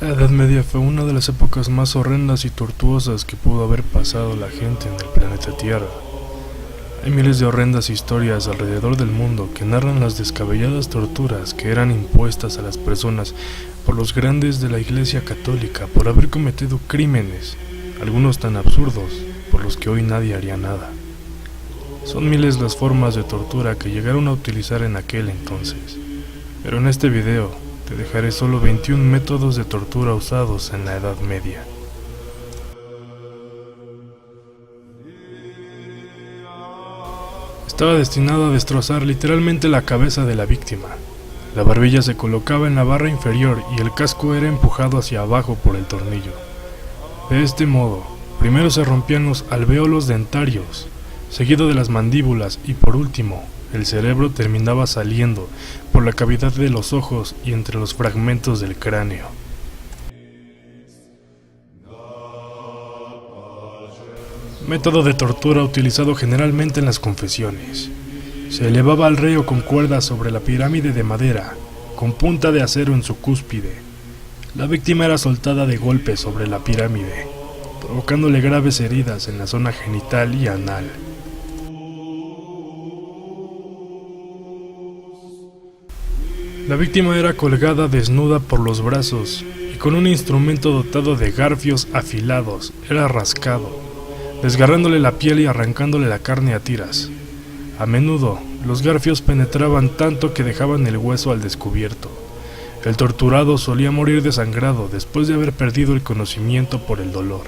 La Edad Media fue una de las épocas más horrendas y tortuosas que pudo haber pasado la gente en el planeta Tierra. Hay miles de horrendas historias alrededor del mundo que narran las descabelladas torturas que eran impuestas a las personas por los grandes de la Iglesia Católica por haber cometido crímenes, algunos tan absurdos por los que hoy nadie haría nada. Son miles las formas de tortura que llegaron a utilizar en aquel entonces, pero en este video te dejaré solo 21 métodos de tortura usados en la Edad Media. Estaba destinado a destrozar literalmente la cabeza de la víctima. La barbilla se colocaba en la barra inferior y el casco era empujado hacia abajo por el tornillo. De este modo, primero se rompían los alvéolos dentarios, seguido de las mandíbulas y por último, el cerebro terminaba saliendo por la cavidad de los ojos y entre los fragmentos del cráneo. Método de tortura utilizado generalmente en las confesiones. Se elevaba al reo con cuerdas sobre la pirámide de madera, con punta de acero en su cúspide. La víctima era soltada de golpes sobre la pirámide, provocándole graves heridas en la zona genital y anal. La víctima era colgada desnuda por los brazos y con un instrumento dotado de garfios afilados era rascado, desgarrándole la piel y arrancándole la carne a tiras. A menudo, los garfios penetraban tanto que dejaban el hueso al descubierto. El torturado solía morir desangrado después de haber perdido el conocimiento por el dolor.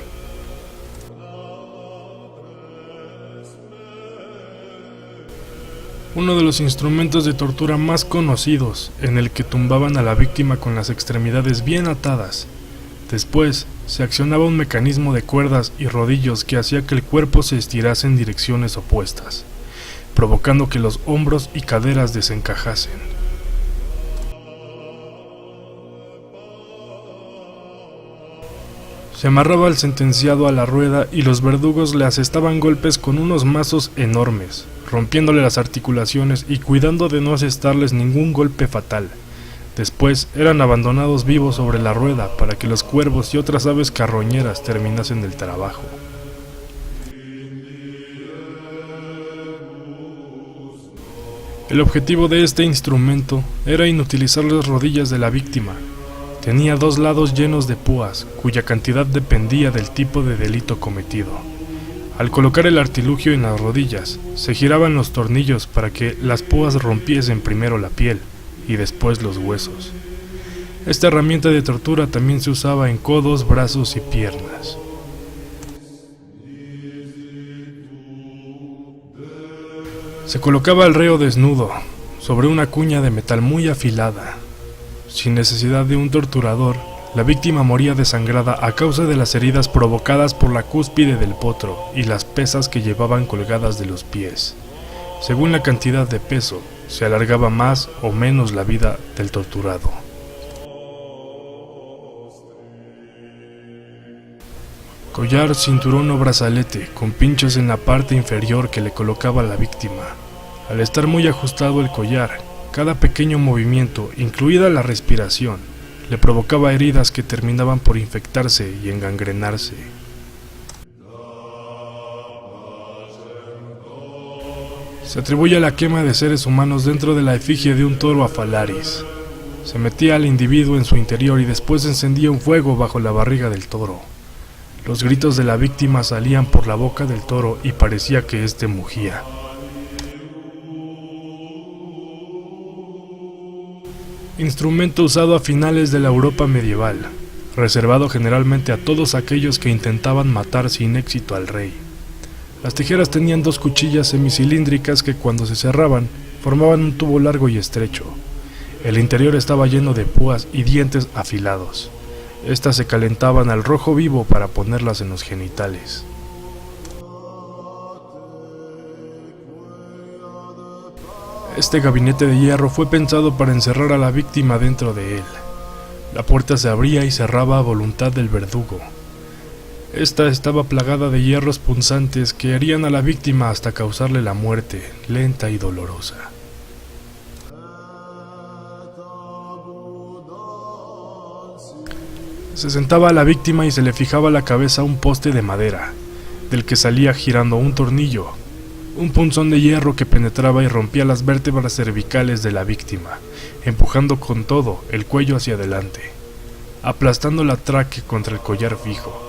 Uno de los instrumentos de tortura más conocidos, en el que tumbaban a la víctima con las extremidades bien atadas. Después, se accionaba un mecanismo de cuerdas y rodillos que hacía que el cuerpo se estirase en direcciones opuestas, provocando que los hombros y caderas desencajasen. Se amarraba al sentenciado a la rueda y los verdugos le asestaban golpes con unos mazos enormes, rompiéndole las articulaciones y cuidando de no asestarles ningún golpe fatal. Después eran abandonados vivos sobre la rueda para que los cuervos y otras aves carroñeras terminasen el trabajo. El objetivo de este instrumento era inutilizar las rodillas de la víctima. Tenía dos lados llenos de púas, cuya cantidad dependía del tipo de delito cometido. Al colocar el artilugio en las rodillas, se giraban los tornillos para que las púas rompiesen primero la piel y después los huesos. Esta herramienta de tortura también se usaba en codos, brazos y piernas. Se colocaba al reo desnudo, sobre una cuña de metal muy afilada. Sin necesidad de un torturador, la víctima moría desangrada a causa de las heridas provocadas por la cúspide del potro y las pesas que llevaban colgadas de los pies. Según la cantidad de peso, se alargaba más o menos la vida del torturado. Collar, cinturón o brazalete, con pinchos en la parte inferior que le colocaba la víctima. Al estar muy ajustado el collar, cada pequeño movimiento, incluida la respiración, le provocaba heridas que terminaban por infectarse y engangrenarse. Se atribuye la quema de seres humanos dentro de la efigie de un toro a Falaris. Se metía al individuo en su interior y después encendía un fuego bajo la barriga del toro. Los gritos de la víctima salían por la boca del toro y parecía que éste mugía. Instrumento usado a finales de la Europa medieval, reservado generalmente a todos aquellos que intentaban matar sin éxito al rey. Las tijeras tenían dos cuchillas semicilíndricas que cuando se cerraban formaban un tubo largo y estrecho. El interior estaba lleno de púas y dientes afilados. Estas se calentaban al rojo vivo para ponerlas en los genitales. Este gabinete de hierro fue pensado para encerrar a la víctima dentro de él. La puerta se abría y cerraba a voluntad del verdugo. Esta estaba plagada de hierros punzantes que herían a la víctima hasta causarle la muerte, lenta y dolorosa. Se sentaba a la víctima y se le fijaba la cabeza a un poste de madera, del que salía girando un tornillo, un punzón de hierro que penetraba y rompía las vértebras cervicales de la víctima, empujando con todo el cuello hacia adelante, aplastando la tráquea contra el collar fijo.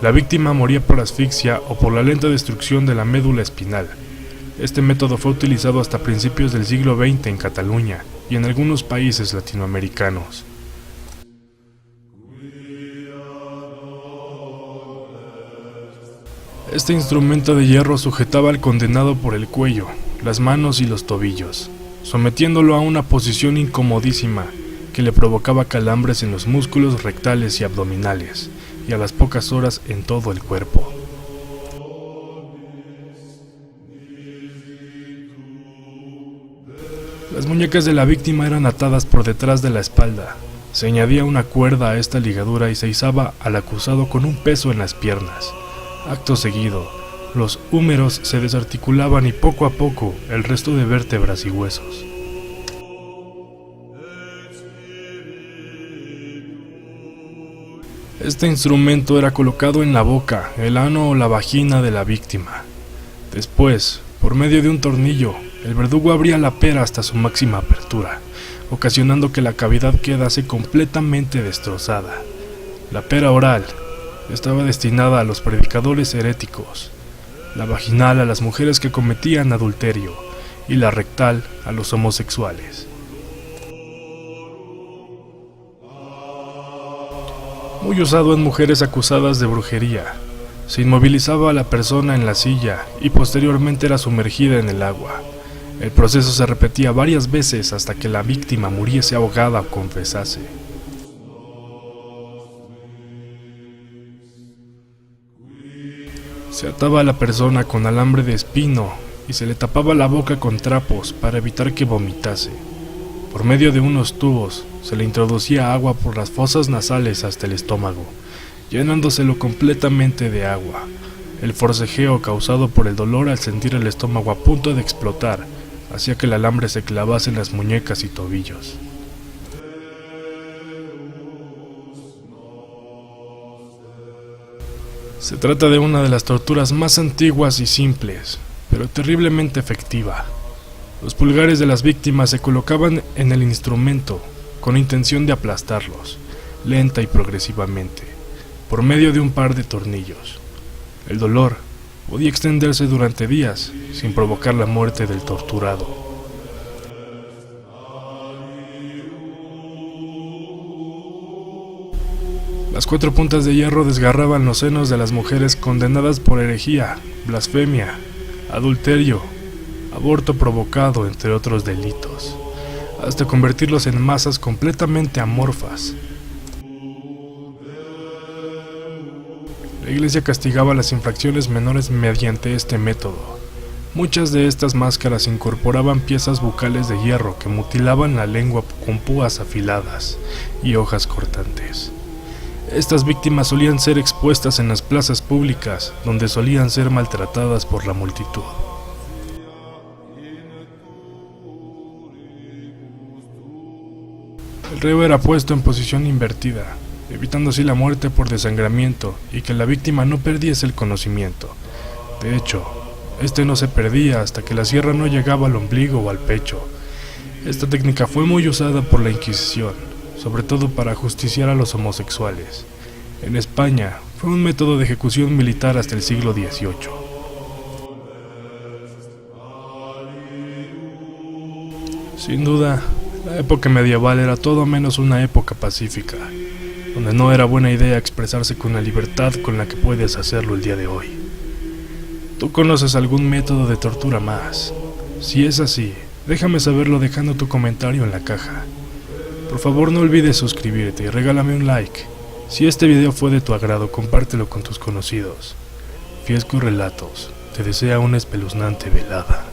La víctima moría por asfixia o por la lenta destrucción de la médula espinal. Este método fue utilizado hasta principios del siglo XX en Cataluña y en algunos países latinoamericanos. Este instrumento de hierro sujetaba al condenado por el cuello, las manos y los tobillos, sometiéndolo a una posición incomodísima que le provocaba calambres en los músculos rectales y abdominales, y a las pocas horas en todo el cuerpo. Las muñecas de la víctima eran atadas por detrás de la espalda. Se añadía una cuerda a esta ligadura y se izaba al acusado con un peso en las piernas. Acto seguido, los húmeros se desarticulaban y poco a poco el resto de vértebras y huesos. Este instrumento era colocado en la boca, el ano o la vagina de la víctima. Después, por medio de un tornillo, el verdugo abría la pera hasta su máxima apertura, ocasionando que la cavidad quedase completamente destrozada. La pera oral estaba destinada a los predicadores heréticos, la vaginal a las mujeres que cometían adulterio y la rectal a los homosexuales. Muy usado en mujeres acusadas de brujería. Se inmovilizaba a la persona en la silla y posteriormente era sumergida en el agua. El proceso se repetía varias veces hasta que la víctima muriese ahogada o confesase. Se ataba a la persona con alambre de espino y se le tapaba la boca con trapos para evitar que vomitase. Por medio de unos tubos se le introducía agua por las fosas nasales hasta el estómago, llenándoselo completamente de agua. El forcejeo causado por el dolor al sentir el estómago a punto de explotar hacía que el alambre se clavase en las muñecas y tobillos. Se trata de una de las torturas más antiguas y simples, pero terriblemente efectiva. Los pulgares de las víctimas se colocaban en el instrumento con intención de aplastarlos, lenta y progresivamente, por medio de un par de tornillos. El dolor podía extenderse durante días sin provocar la muerte del torturado. Las 4 puntas de hierro desgarraban los senos de las mujeres condenadas por herejía, blasfemia, adulterio, aborto provocado, entre otros delitos, hasta convertirlos en masas completamente amorfas. La Iglesia castigaba las infracciones menores mediante este método. Muchas de estas máscaras incorporaban piezas bucales de hierro que mutilaban la lengua con púas afiladas y hojas cortantes. Estas víctimas solían ser expuestas en las plazas públicas, donde solían ser maltratadas por la multitud. El reo era puesto en posición invertida, evitando así la muerte por desangramiento y que la víctima no perdiese el conocimiento. De hecho, este no se perdía hasta que la sierra no llegaba al ombligo o al pecho. Esta técnica fue muy usada por la Inquisición, sobre todo para ajusticiar a los homosexuales. En España, fue un método de ejecución militar hasta el siglo XVIII. Sin duda, la época medieval era todo menos una época pacífica, donde no era buena idea expresarse con la libertad con la que puedes hacerlo el día de hoy. ¿Tú conoces algún método de tortura más? Si es así, déjame saberlo dejando tu comentario en la caja. Por favor, no olvides suscribirte y regálame un like. Si este video fue de tu agrado, compártelo con tus conocidos. Fiesco Relatos te desea una espeluznante velada.